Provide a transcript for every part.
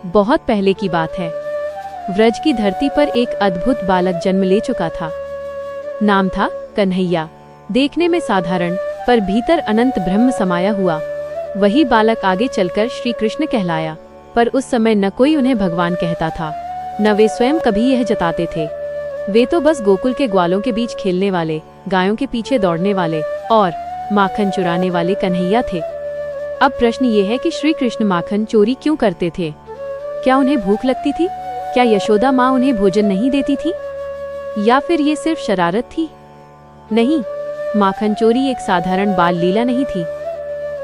बहुत पहले की बात है। व्रज की धरती पर एक अद्भुत बालक जन्म ले चुका था। नाम था कन्हैया। देखने में साधारण पर भीतर अनंत ब्रह्म समाया हुआ वही बालक आगे चलकर श्री कृष्ण कहलाया। पर उस समय न कोई उन्हें भगवान कहता था, न वे स्वयं कभी यह जताते थे। वे तो बस गोकुल के ग्वालों के बीच खेलने वाले, गायों के पीछे दौड़ने वाले और माखन चुराने वाले कन्हैया थे। अब प्रश्न ये है कि श्री कृष्ण माखन चोरी क्यों करते थे? क्या उन्हें भूख लगती थी? क्या यशोदा माँ उन्हें भोजन नहीं देती थी? या फिर ये सिर्फ शरारत थी? नहीं, माखन चोरी एक साधारण बाल लीला नहीं थी।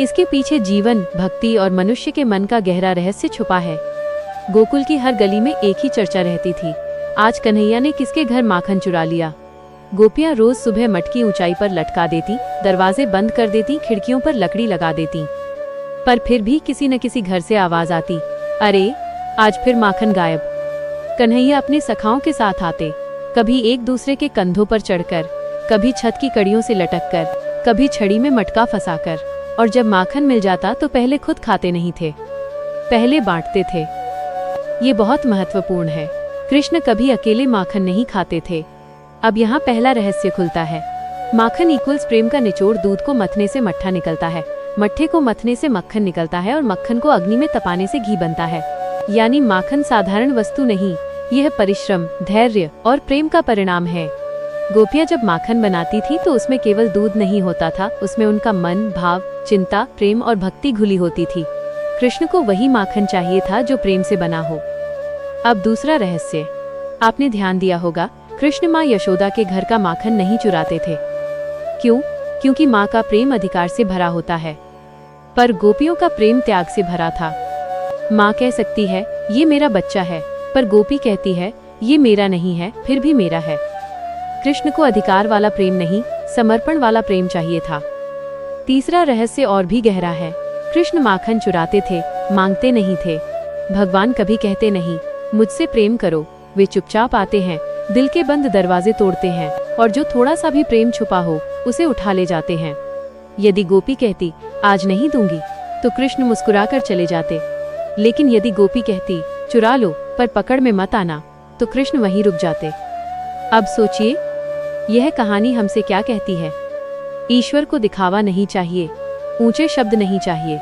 इसके पीछे जीवन, भक्ति और मनुष्य के मन का गहरा रहस्य छुपा है। गोकुल की हर गली में एक ही चर्चा रहती थी, आज कन्हैया ने किसके घर माखन चुरा लिया। गोपियां रोज सुबह मटकी ऊंचाई पर लटका देती, दरवाजे बंद कर देती, खिड़कियों पर लकड़ी लगा देती, पर फिर भी किसी न किसी घर से आवाज आती, अरे आज फिर माखन गायब। कन्हैया अपने सखाओं के साथ आते, कभी एक दूसरे के कंधों पर चढ़कर, कभी छत की कड़ियों से लटककर, कभी छड़ी में मटका फंसाकर। और जब माखन मिल जाता तो पहले खुद खाते नहीं थे, पहले बांटते थे। ये बहुत महत्वपूर्ण है। कृष्ण कभी अकेले माखन नहीं खाते थे। अब यहाँ पहला रहस्य खुलता है। माखन इक्वल्स प्रेम का निचोड़। दूध को मथने से मट्ठा निकलता है, मट्ठे को मथने से मक्खन निकलता है और मक्खन को अग्नि में तपाने से घी बनता है। यानी माखन साधारण वस्तु नहीं, यह परिश्रम, धैर्य और प्रेम का परिणाम है। गोपियां जब माखन बनाती थी तो उसमें केवल दूध नहीं होता था, उसमें उनका मन, भाव, चिंता, प्रेम और भक्ति घुली होती थी। कृष्ण को वही माखन चाहिए था जो प्रेम से बना हो। अब दूसरा रहस्य, आपने ध्यान दिया होगा, कृष्ण माँ यशोदा के घर का माखन नहीं चुराते थे। क्यों? क्योंकि माँ का प्रेम अधिकार से भरा होता है, पर गोपियों का प्रेम त्याग से भरा था। माँ कह सकती है ये मेरा बच्चा है, पर गोपी कहती है ये मेरा नहीं है, फिर भी मेरा है। कृष्ण को अधिकार वाला प्रेम नहीं, समर्पण वाला प्रेम चाहिए था। तीसरा रहस्य और भी गहरा है। कृष्ण माखन चुराते थे, मांगते नहीं थे। भगवान कभी कहते नहीं मुझसे प्रेम करो। वे चुपचाप आते हैं, दिल के बंद दरवाजे तोड़ते हैं और जो थोड़ा सा भी प्रेम छुपा हो उसे उठा ले जाते हैं। यदि गोपी कहती आज नहीं दूंगी तो कृष्ण मुस्कुरा कर चले जाते, लेकिन यदि गोपी कहती चुरा लो पर पकड़ में मत आना, तो कृष्ण वहीं रुक जाते। अब सोचिए, यह कहानी हमसे क्या कहती है? ईश्वर को दिखावा नहीं चाहिए, ऊंचे शब्द नहीं चाहिए,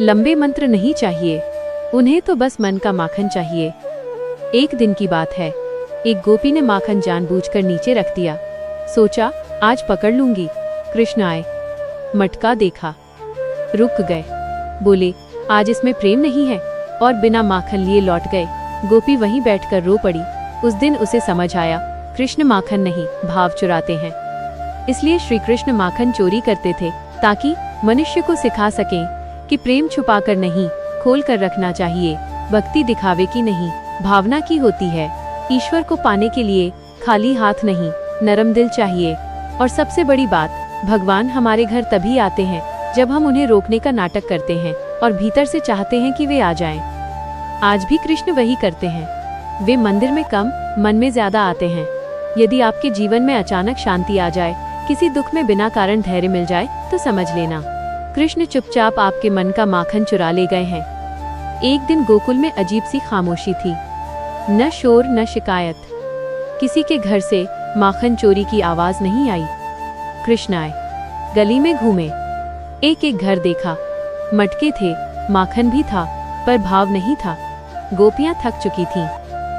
लंबे मंत्र नहीं चाहिए, उन्हें तो बस मन का माखन चाहिए। एक दिन की बात है, एक गोपी ने माखन जानबूझकर नीचे रख दिया। सोचा आज पकड़ लूंगी। कृष्ण आए, मटका देखा, रुक गए, बोले आज इसमें प्रेम नहीं है, और बिना माखन लिए लौट गए। गोपी वहीं बैठकर रो पड़ी। उस दिन उसे समझ आया, कृष्ण माखन नहीं, भाव चुराते हैं। इसलिए श्री कृष्ण माखन चोरी करते थे, ताकि मनुष्य को सिखा सकें कि प्रेम छुपाकर नहीं, खोल कर रखना चाहिए। भक्ति दिखावे की नहीं, भावना की होती है। ईश्वर को पाने के लिए खाली हाथ नहीं, नरम दिल चाहिए। और सबसे बड़ी बात, भगवान हमारे घर तभी आते हैं जब हम उन्हें रोकने का नाटक करते हैं और भीतर से चाहते हैं कि वे आ जाएं। आज भी कृष्ण वही करते हैं। वे मंदिर में कम, मन में ज्यादा आते हैं। यदि आपके जीवन में अचानक शांति आ जाए, किसी दुख में बिना कारण धैर्य मिल जाए, तो समझ लेना कृष्ण चुपचाप आपके मन का माखन चुरा ले गए हैं। एक दिन गोकुल में अजीब सी खामोशी थी, न शोर न शिकायत। किसी के घर से माखन चोरी की आवाज नहीं आई। कृष्ण आए, गली में घूमे, एक एक घर देखा। मटके थे, माखन भी था, पर भाव नहीं था। गोपियां थक चुकी थीं,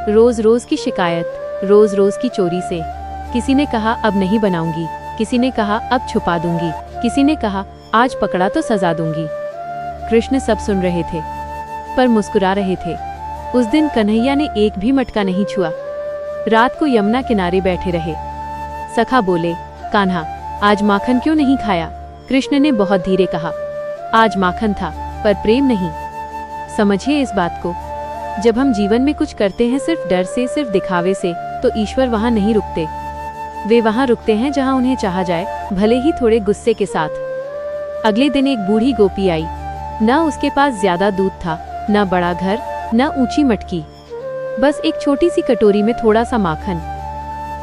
रोज रोज की शिकायत, रोज रोज की चोरी से। किसी ने कहा अब नहीं बनाऊंगी, किसी ने कहा अब छुपा दूंगी, किसी ने कहा आज पकड़ा तो सजा दूंगी। कृष्ण सब सुन रहे थे, पर मुस्कुरा रहे थे। उस दिन कन्हैया ने एक भी मटका नहीं छुआ। रात को यमुना किनारे बैठे रहे। सखा बोले, कान्हा आज माखन क्यों नहीं खाया? कृष्ण ने बहुत धीरे कहा, आज माखन था, पर प्रेम नहीं। समझिए इस बात को, जब हम जीवन में कुछ करते हैं सिर्फ डर से, सिर्फ दिखावे से, तो ईश्वर वहां नहीं रुकते। वे वहां रुकते हैं जहां उन्हें चाहा जाए, भले ही थोड़े गुस्से के साथ। अगले दिन एक बूढ़ी गोपी आई। न उसके पास ज्यादा दूध था, न बड़ा घर, न ऊंची मटकी, बस एक छोटी सी कटोरी में थोड़ा सा माखन।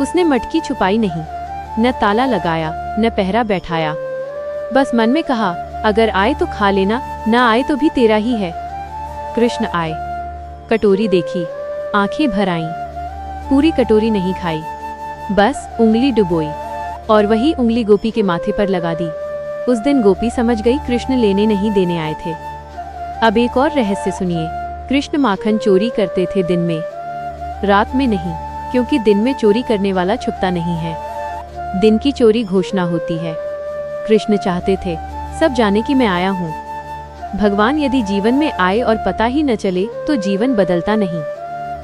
उसने मटकी छुपाई नहीं, न ताला लगाया, न पहरा बैठाया। बस मन में कहा, अगर आए तो खा लेना, न आए तो भी तेरा ही है। कृष्ण आए, कटोरी देखी, आंखें भर आईं। पूरी कटोरी नहीं खाई, बस उंगली डुबोई और वही उंगली गोपी के माथे पर लगा दी। उस दिन गोपी समझ गई कृष्ण लेने नहीं देने आए थे। अब एक और रहस्य सुनिए। कृष्ण माखन चोरी करते थे दिन में, रात में नहीं, क्योंकि दिन में चोरी करने वाला छुपता नहीं है। दिन की चोरी घोषणा होती है। कृष्ण चाहते थे सब जाने कि मैं आया हूँ। भगवान यदि जीवन में आए और पता ही न चले तो जीवन बदलता नहीं।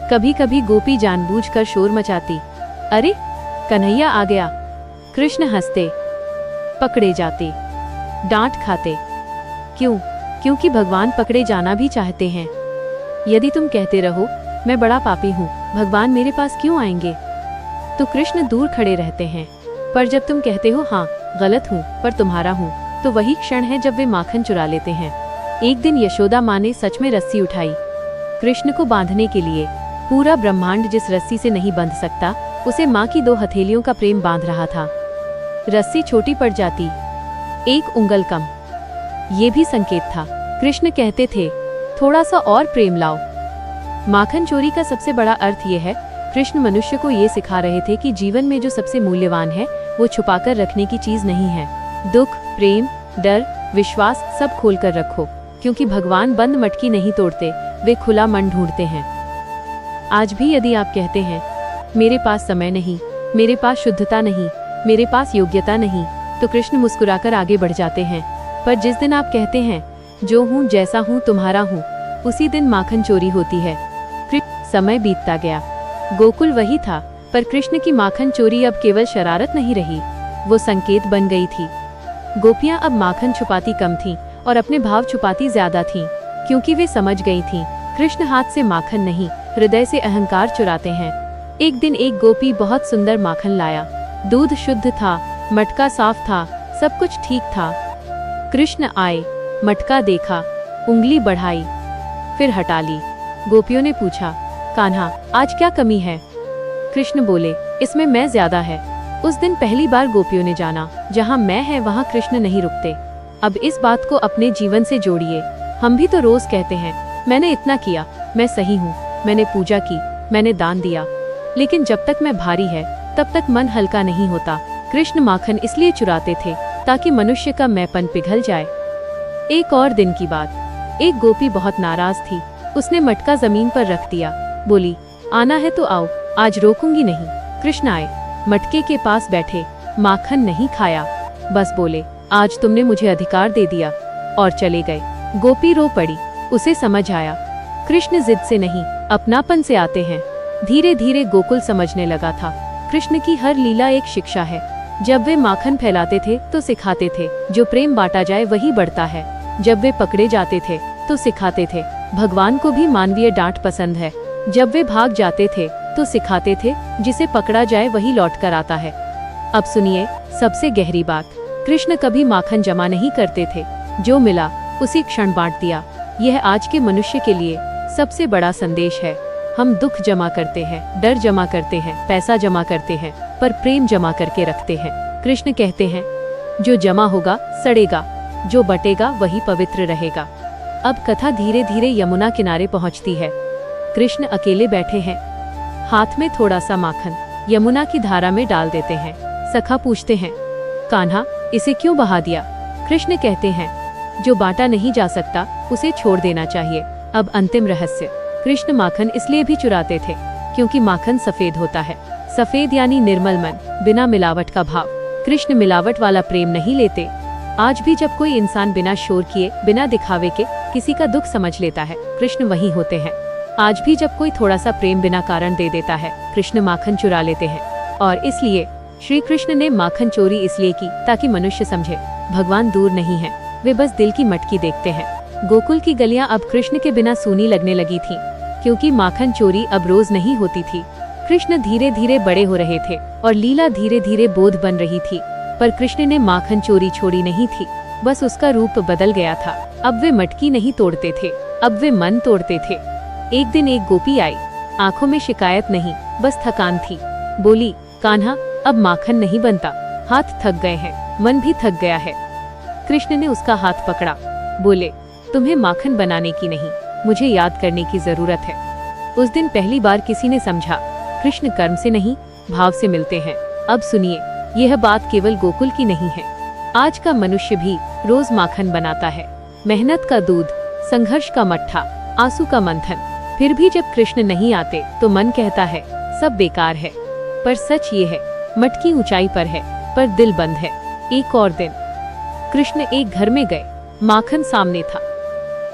कभी कभी गोपी जानबूझकर शोर मचाती, अरे कन्हैया आ गया। कृष्ण हंसते, पकड़े जाते, डांट खाते। क्यों? क्योंकि भगवान पकड़े जाना भी चाहते हैं। यदि तुम कहते रहो मैं बड़ा पापी हूँ, भगवान मेरे पास क्यों आएंगे, तो कृष्ण दूर खड़े रहते हैं। पर जब तुम कहते हो हाँ गलत हूँ पर तुम्हारा हूँ, तो वही क्षण है जब वे माखन चुरा लेते हैं। एक दिन यशोदा माँ ने सच में रस्सी उठाई कृष्ण को बांधने के लिए। पूरा ब्रह्मांड जिस रस्सी से नहीं बंध सकता, उसे माँ की 2 हथेलियों का प्रेम बांध रहा था। रस्सी छोटी पड़ जाती, 1 उंगल कम, ये भी संकेत था। कृष्ण कहते थे थोड़ा सा और प्रेम लाओ। माखन चोरी का सबसे बड़ा अर्थ ये है, कृष्ण मनुष्य को ये सिखा रहे थे कि जीवन में जो सबसे मूल्यवान है वो छुपाकर रखने की चीज नहीं है। दुख, प्रेम, डर, विश्वास सब खोलकर रखो, क्योंकि भगवान बंद मटकी नहीं तोड़ते, वे खुला मन ढूंढते हैं। आज भी यदि आप कहते हैं मेरे पास समय नहीं, मेरे पास शुद्धता नहीं, मेरे पास योग्यता नहीं, तो कृष्ण मुस्कुराकर आगे बढ़ जाते हैं। पर जिस दिन आप कहते हैं जो हूँ जैसा हूँ तुम्हारा हूँ, उसी दिन माखन चोरी होती है। समय बीतता गया, गोकुल वही था, पर कृष्ण की माखन चोरी अब केवल शरारत नहीं रही, वो संकेत बन गई थी। गोपियां अब माखन छुपाती कम थीं और अपने भाव छुपाती ज्यादा थीं, क्योंकि वे समझ गई थीं कृष्ण हाथ से माखन नहीं, हृदय से अहंकार चुराते हैं। एक दिन एक गोपी बहुत सुंदर माखन लाया। दूध शुद्ध था, मटका साफ था, सब कुछ ठीक था। कृष्ण आए, मटका देखा, उंगली बढ़ाई, फिर हटा ली। गोपियों ने पूछा, कान्हा आज क्या कमी है? कृष्ण बोले, इसमें मैं ज्यादा है। उस दिन पहली बार गोपियों ने जाना, जहाँ मैं है वहाँ कृष्ण नहीं रुकते। अब इस बात को अपने जीवन से जोड़िए। हम भी तो रोज कहते हैं मैंने इतना किया, मैं सही हूँ, मैंने पूजा की, मैंने दान दिया, लेकिन जब तक मैं भारी है तब तक मन हल्का नहीं होता। कृष्ण माखन इसलिए चुराते थे ताकि मनुष्य का मैंपन पिघल जाए। एक और दिन की बात, एक गोपी बहुत नाराज थी। उसने मटका जमीन पर रख दिया, बोली, आना है तो आओ, आज रोकूंगी नहीं। कृष्ण आए, मटके के पास बैठे, माखन नहीं खाया, बस बोले, आज तुमने मुझे अधिकार दे दिया, और चले गए। गोपी रो पड़ी। उसे समझ आया कृष्ण जिद से नहीं, अपनापन से आते हैं। धीरे धीरे गोकुल समझने लगा था कृष्ण की हर लीला एक शिक्षा है। जब वे माखन फैलाते थे तो सिखाते थे जो प्रेम बांटा जाए वही बढ़ता है। जब वे पकड़े जाते थे तो सिखाते थे भगवान को भी मानवीय डांट पसंद है। जब वे भाग जाते थे तो सिखाते थे जिसे पकड़ा जाए वही लौट कर आता है। अब सुनिए सबसे गहरी बात, कृष्ण कभी माखन जमा नहीं करते थे, जो मिला उसी क्षण बांट दिया। यह आज के मनुष्य के लिए सबसे बड़ा संदेश है। हम दुख जमा करते हैं, डर जमा करते हैं, पैसा जमा करते हैं, पर प्रेम जमा करके रखते हैं। कृष्ण कहते हैं जो जमा होगा सड़ेगा, जो बटेगा वही पवित्र रहेगा। अब कथा धीरे धीरे यमुना किनारे पहुंचती है। कृष्ण अकेले बैठे हैं, हाथ में थोड़ा सा माखन यमुना की धारा में डाल देते हैं। सखा पूछते हैं, कान्हा इसे क्यों बहा दिया? कृष्ण कहते हैं जो बांटा नहीं जा सकता उसे छोड़ देना चाहिए। अब अंतिम रहस्य, कृष्ण माखन इसलिए भी चुराते थे क्योंकि माखन सफेद होता है। सफेद यानी निर्मल मन, बिना मिलावट का भाव। कृष्ण मिलावट वाला प्रेम नहीं लेते। आज भी जब कोई इंसान बिना शोर किए, बिना दिखावे के किसी का दुख समझ लेता है, कृष्ण वही होते हैं। आज भी जब कोई थोड़ा सा प्रेम बिना कारण दे देता है, कृष्ण माखन चुरा लेते हैं। और इसलिए श्री कृष्ण ने माखन चोरी इसलिए की ताकि मनुष्य समझे भगवान दूर नहीं है, वे बस दिल की मटकी देखते हैं। गोकुल की गलियां अब कृष्ण के बिना सूनी लगने लगी थीं, क्योंकि माखन चोरी अब रोज नहीं होती थी। कृष्ण धीरे धीरे बड़े हो रहे थे और लीला धीरे धीरे बोध बन रही थी, पर कृष्ण ने माखन चोरी छोड़ी नहीं थी, बस उसका रूप बदल गया था। अब वे मटकी नहीं तोड़ते थे, अब वे मन तोड़ते थे। एक दिन एक गोपी आई, आंखों में शिकायत नहीं, बस थकान थी। बोली, कान्हा अब माखन नहीं बनता, हाथ थक गए हैं, मन भी थक गया है। कृष्ण ने उसका हाथ पकड़ा, बोले, तुम्हें माखन बनाने की नहीं, मुझे याद करने की जरूरत है। उस दिन पहली बार किसी ने समझा, कृष्ण कर्म से नहीं भाव से मिलते हैं। अब सुनिए, यह बात केवल गोकुल की नहीं है। आज का मनुष्य भी रोज माखन बनाता है, मेहनत का दूध, संघर्ष का मट्ठा, आंसू का मंथन। फिर भी जब कृष्ण नहीं आते तो मन कहता है सब बेकार है। पर सच ये है, मटकी ऊंचाई पर है पर दिल बंद है। एक और दिन कृष्ण एक घर में गए। माखन सामने था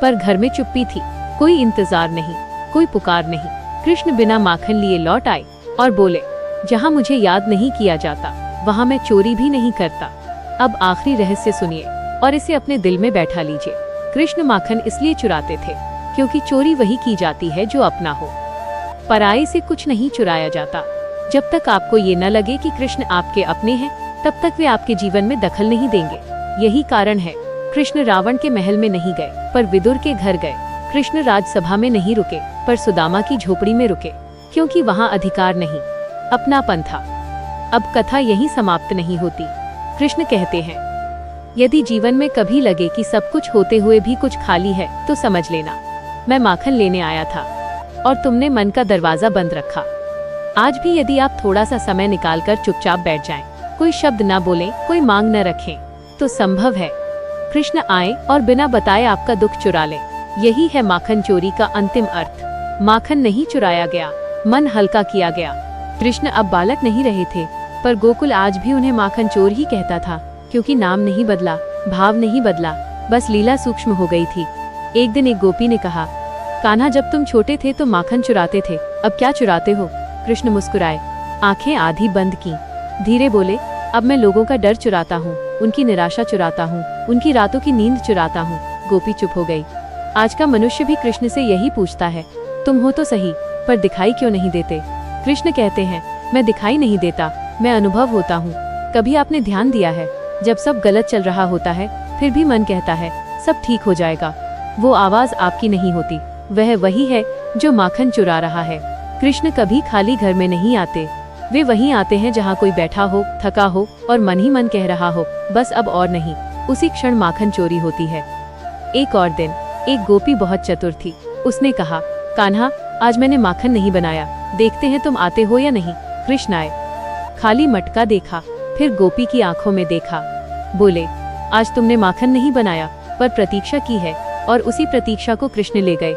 पर घर में चुप्पी थी। कोई इंतजार नहीं, कोई पुकार नहीं। कृष्ण बिना माखन लिए लौट आए और बोले, जहाँ मुझे याद नहीं किया जाता वहाँ मैं चोरी भी नहीं करता। अब आखिरी रहस्य सुनिए और इसे अपने दिल में बैठा लीजिए। कृष्ण माखन इसलिए चुराते थे क्योंकि चोरी वही की जाती है जो अपना हो। पराये से कुछ नहीं चुराया जाता। जब तक आपको ये न लगे कि कृष्ण आपके अपने हैं, तब तक वे आपके जीवन में दखल नहीं देंगे। यही कारण है कृष्ण रावण के महल में नहीं गए पर विदुर के घर गए। कृष्ण राजसभा में नहीं रुके पर सुदामा की झोपड़ी में रुके, क्योंकि वहाँ अधिकार नहीं, अपनापन था। अब कथा यहीं समाप्त नहीं होती। कृष्ण कहते हैं, यदि जीवन में कभी लगे कि सब कुछ होते हुए भी कुछ खाली है तो समझ लेना, मैं माखन लेने आया था और तुमने मन का दरवाजा बंद रखा। आज भी यदि आप थोड़ा सा समय निकालकर चुपचाप बैठ जाएं, कोई शब्द न बोलें, कोई मांग न रखें, तो संभव है कृष्ण आए और बिना बताए आपका दुख चुरा लें। यही है माखन चोरी का अंतिम अर्थ। माखन नहीं चुराया गया, मन हल्का किया गया। कृष्ण अब बालक नहीं रहे थे, पर गोकुल आज भी उन्हें माखन चोर ही कहता था, क्योंकि नाम नहीं बदला, भाव नहीं बदला, बस लीला सूक्ष्म हो गई थी। एक दिन एक गोपी ने कहा, कान्हा जब तुम छोटे थे तो माखन चुराते थे, अब क्या चुराते हो? कृष्ण मुस्कुराए, आंखें आधी बंद की, धीरे बोले, अब मैं लोगों का डर चुराता हूँ, उनकी निराशा चुराता हूँ, उनकी रातों की नींद चुराता हूँ। गोपी चुप हो गई। आज का मनुष्य भी कृष्ण से यही पूछता है, तुम हो तो सही, पर दिखाई क्यों नहीं देते? कृष्ण कहते हैं, मैं दिखाई नहीं देता, मैं अनुभव होता हूँ। कभी आपने ध्यान दिया है, जब सब गलत चल रहा होता है फिर भी मन कहता है सब ठीक हो जाएगा? वो आवाज आपकी नहीं होती, वह वही है जो माखन चुरा रहा है। कृष्ण कभी खाली घर में नहीं आते, वे वहीं आते हैं जहाँ कोई बैठा हो, थका हो और मन ही मन कह रहा हो, बस अब और नहीं। उसी क्षण माखन चोरी होती है। एक और दिन एक गोपी बहुत चतुर थी। उसने कहा, कान्हा आज मैंने माखन नहीं बनाया, देखते हैं तुम आते हो या नहीं। कृष्ण आए, खाली मटका देखा, फिर गोपी की आंखों में देखा, बोले, आज तुमने माखन नहीं बनाया पर प्रतीक्षा की है, और उसी प्रतीक्षा को कृष्ण ले गए।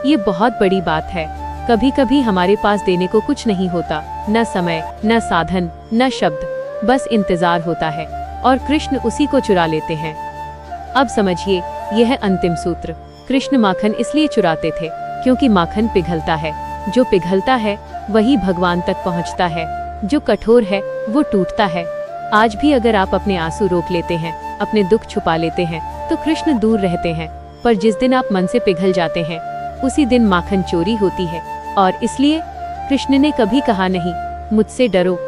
ये बहुत बड़ी बात है। कभी कभी हमारे पास देने को कुछ नहीं होता, न समय, न साधन, न शब्द, बस इंतजार होता है, और कृष्ण उसी को चुरा लेते हैं। अब समझिए, यह है अंतिम सूत्र। कृष्ण माखन इसलिए चुराते थे क्योंकि माखन पिघलता है, जो पिघलता है वही भगवान तक पहुंचता है, जो कठोर है वो टूटता है। आज भी अगर आप अपने आंसू रोक लेते हैं, अपने दुख छुपा लेते हैं, तो कृष्ण दूर रहते हैं, पर जिस दिन आप मन से पिघल जाते हैं, उसी दिन माखन चोरी होती है। और इसलिए कृष्ण ने कभी कहा नहीं, मुझसे डरो,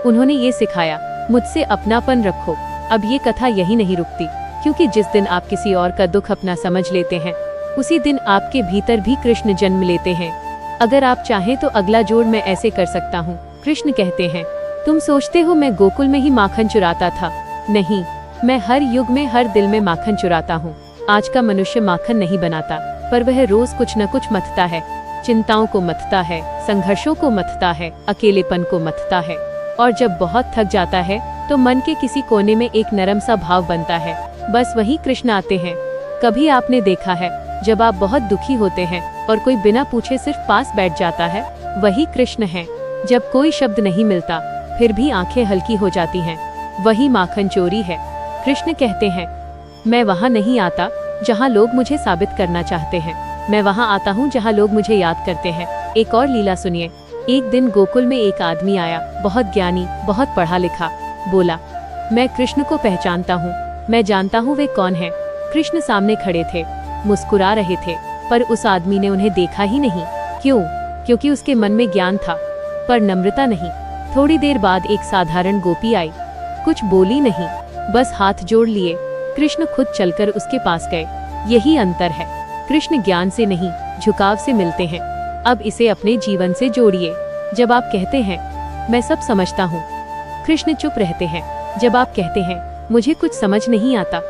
उन्होंने ये सिखाया, मुझसे अपनापन रखो। अब ये कथा यही नहीं रुकती, क्योंकि जिस दिन आप किसी और का दुख अपना समझ लेते हैं, उसी दिन आपके भीतर भी कृष्ण जन्म लेते हैं। अगर आप चाहें तो अगला जोड़ मैं ऐसे कर सकता हूँ। कृष्ण कहते हैं, तुम सोचते हो मैं गोकुल में ही माखन चुराता था? नहीं, मैं हर युग में हर दिल में माखन चुराता हूँ। आज का मनुष्य माखन नहीं बनाता, पर वह रोज कुछ न कुछ मथता है। चिंताओं को मथता है, संघर्षों को मथता है, अकेलेपन को मथता है, और जब बहुत थक जाता है तो मन के किसी कोने में एक नरम सा भाव बनता है, बस वही कृष्ण आते हैं। कभी आपने देखा है, जब आप बहुत दुखी होते हैं और कोई बिना पूछे सिर्फ पास बैठ जाता है, वही कृष्ण है। जब कोई शब्द नहीं मिलता फिर भी आंखें हल्की हो जाती हैं, वही माखन चोरी है। कृष्ण कहते हैं, मैं वहाँ नहीं आता जहाँ लोग मुझे साबित करना चाहते हैं, मैं वहाँ आता हूँ जहाँ लोग मुझे याद करते हैं। एक और लीला सुनिए। एक दिन गोकुल में एक आदमी आया, बहुत ज्ञानी, बहुत पढ़ा लिखा। बोला, मैं कृष्ण को पहचानता हूँ, मैं जानता हूँ वे कौन हैं। कृष्ण सामने खड़े थे, मुस्कुरा रहे थे, पर उस आदमी ने उन्हें देखा ही नहीं। क्यों? क्योंकि उसके मन में ज्ञान था पर नम्रता नहीं। थोड़ी देर बाद एक साधारण गोपी आई, कुछ बोली नहीं, बस हाथ जोड़ लिए। कृष्ण खुद चलकर उसके पास गए। यही अंतर है, कृष्ण ज्ञान से नहीं, झुकाव से मिलते हैं। अब इसे अपने जीवन से जोड़िए। जब आप कहते हैं मैं सब समझता हूँ, कृष्ण चुप रहते हैं। जब आप कहते हैं मुझे कुछ समझ नहीं आता,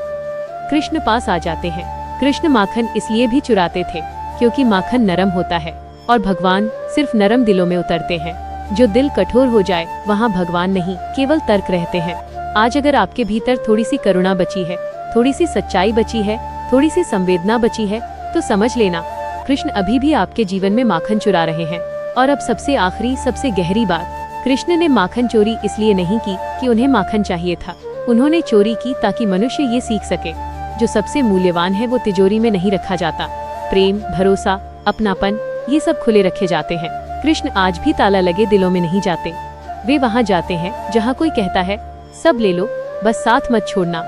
कृष्ण पास आ जाते हैं। कृष्ण माखन इसलिए भी चुराते थे क्योंकि माखन नरम होता है, और भगवान सिर्फ नरम दिलों में उतरते हैं। जो दिल कठोर हो जाए वहाँ भगवान नहीं, केवल तर्क रहते हैं। आज अगर आपके भीतर थोड़ी सी करुणा बची है, थोड़ी सी सच्चाई बची है, थोड़ी सी संवेदना बची है, तो समझ लेना कृष्ण अभी भी आपके जीवन में माखन चुरा रहे हैं। और अब सबसे आखिरी, सबसे गहरी बात, कृष्ण ने माखन चोरी इसलिए नहीं की कि उन्हें माखन चाहिए था। उन्होंने चोरी की ताकि मनुष्य ये सीख सके, जो सबसे मूल्यवान है वो तिजोरी में नहीं रखा जाता। प्रेम, भरोसा, अपनापन, ये सब खुले रखे जाते हैं। कृष्ण आज भी ताला लगे दिलों में नहीं जाते। वे वहाँ जाते हैं जहाँ कोई कहता है सब ले लो, बस साथ मत छोड़ना।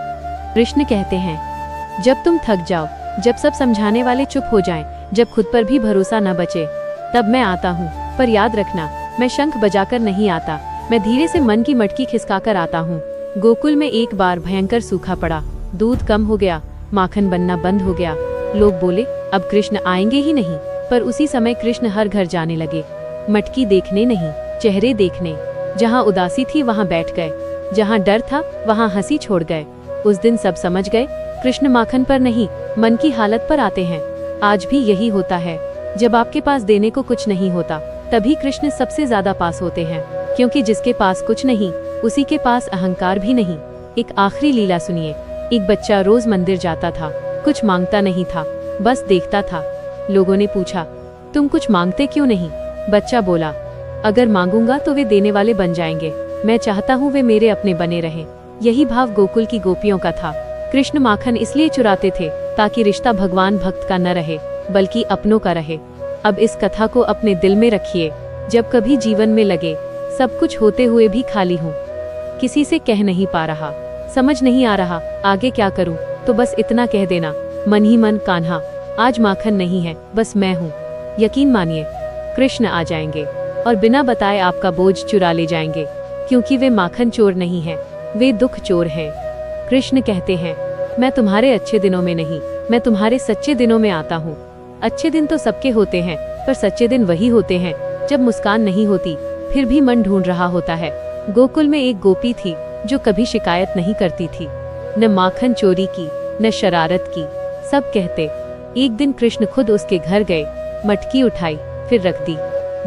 कृष्ण कहते हैं जब तुम थक जाओ, जब सब समझाने वाले चुप हो जाएं, जब खुद पर भी भरोसा न बचे, तब मैं आता हूँ। पर याद रखना, मैं शंख बजाकर नहीं आता, मैं धीरे से मन की मटकी खिसकाकर आता हूँ। गोकुल में एक बार भयंकर सूखा पड़ा, दूध कम हो गया, माखन बनना बंद हो गया। लोग बोले अब कृष्ण आएंगे ही नहीं। पर उसी समय कृष्ण हर घर जाने लगे, मटकी देखने नहीं, चेहरे देखने। जहाँ उदासी थी वहाँ बैठ गए, जहाँ डर था वहाँ हंसी छोड़ गए। उस दिन सब समझ गए कृष्ण माखन पर नहीं, मन की हालत पर आते हैं। आज भी यही होता है, जब आपके पास देने को कुछ नहीं होता, तभी कृष्ण सबसे ज्यादा पास होते हैं। क्योंकि जिसके पास कुछ नहीं, उसी के पास अहंकार भी नहीं। एक आखिरी लीला सुनिए। एक बच्चा रोज मंदिर जाता था, कुछ मांगता नहीं था, बस देखता था। लोगों ने पूछा तुम कुछ मांगते क्यों नहीं? बच्चा बोला अगर मांगूंगा तो वे देने वाले बन जाएंगे, मैं चाहता हूँ वे मेरे अपने बने रहें। यही भाव गोकुल की गोपियों का था। कृष्ण माखन इसलिए चुराते थे ताकि रिश्ता भगवान भक्त का न रहे, बल्कि अपनों का रहे। अब इस कथा को अपने दिल में रखिए। जब कभी जीवन में लगे सब कुछ होते हुए भी खाली हूँ, किसी से कह नहीं पा रहा, समझ नहीं आ रहा आगे क्या करूँ, तो बस इतना कह देना मन ही मन कान्हा, आज माखन नहीं है, बस मैं हूँ। यकीन मानिए कृष्ण आ जाएंगे और बिना बताए आपका बोझ चुरा ले जाएंगे। क्योंकि वे माखन चोर नहीं हैं, वे दुख चोर हैं। कृष्ण कहते हैं मैं तुम्हारे अच्छे दिनों में नहीं, मैं तुम्हारे सच्चे दिनों में आता हूँ। अच्छे दिन तो सबके होते हैं, पर सच्चे दिन वही होते हैं जब मुस्कान नहीं होती, फिर भी मन ढूंढ रहा होता है। गोकुल में एक गोपी थी जो कभी शिकायत नहीं करती थी, न माखन चोरी की, न शरारत की। सब कहते। एक दिन कृष्ण खुद उसके घर गए, मटकी उठाई, फिर रख दी।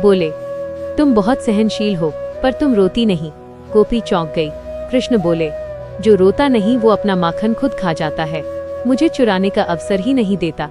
बोले तुम बहुत सहनशील हो, पर तुम रोती नहीं। गोपी चौंक गई। कृष्ण बोले जो रोता नहीं वो अपना माखन खुद खा जाता है, मुझे चुराने का अवसर ही नहीं देता।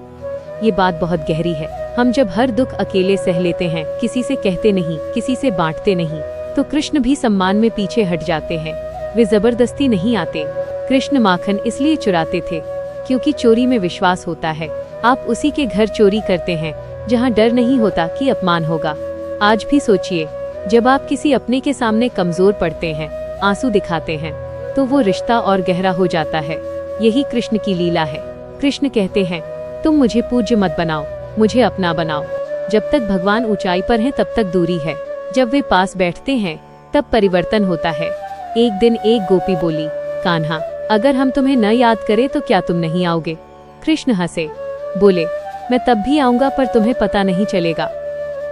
ये बात बहुत गहरी है। हम जब हर दुख अकेले सह लेते हैं, किसी से कहते नहीं, किसी से बांटते नहीं, तो कृष्ण भी सम्मान में पीछे हट जाते हैं। वे जबरदस्ती नहीं आते। कृष्ण माखन इसलिए चुराते थे क्योंकि चोरी में विश्वास होता है। आप उसी के घर चोरी करते हैं जहाँ डर नहीं होता कि अपमान होगा। आज भी सोचिए, जब आप किसी अपने के सामने कमजोर पड़ते हैं, आंसू दिखाते हैं, तो वो रिश्ता और गहरा हो जाता है। यही कृष्ण की लीला है। कृष्ण कहते हैं तुम मुझे पूज्य मत बनाओ, मुझे अपना बनाओ। जब तक भगवान ऊंचाई पर हैं तब तक दूरी है, जब वे पास बैठते हैं तब परिवर्तन होता है। एक दिन एक गोपी बोली कान्हा, अगर हम तुम्हें न याद करें तो क्या तुम नहीं आओगे? कृष्ण हंसे, बोले मैं तब भी आऊंगा, पर तुम्हें पता नहीं चलेगा।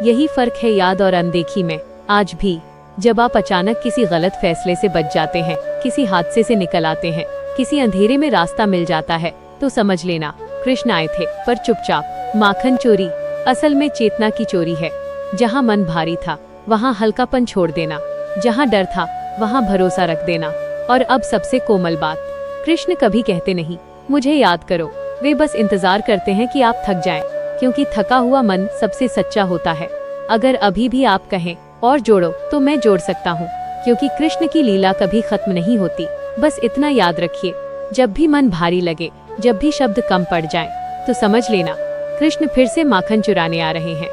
यही फर्क है याद और अनदेखी में। आज भी जब आप अचानक किसी गलत फैसले से बच जाते हैं, किसी हादसे से निकल आते हैं, किसी अंधेरे में रास्ता मिल जाता है, तो समझ लेना कृष्ण आए थे, पर चुपचाप। माखन चोरी असल में चेतना की चोरी है। जहाँ मन भारी था वहाँ हल्कापन छोड़ देना, जहाँ डर था वहाँ भरोसा रख देना। और अब सबसे कोमल बात, कृष्ण कभी कहते नहीं मुझे याद करो, वे बस इंतजार करते हैं कि आप थक जाएं, क्योंकि थका हुआ मन सबसे सच्चा होता है। अगर अभी भी आप कहें और जोड़ो, तो मैं जोड़ सकता हूँ, क्योंकि कृष्ण की लीला कभी खत्म नहीं होती। बस इतना याद रखिए, जब भी मन भारी लगे, जब भी शब्द कम पड़ जाएं, तो समझ लेना कृष्ण फिर से माखन चुराने आ रहे हैं।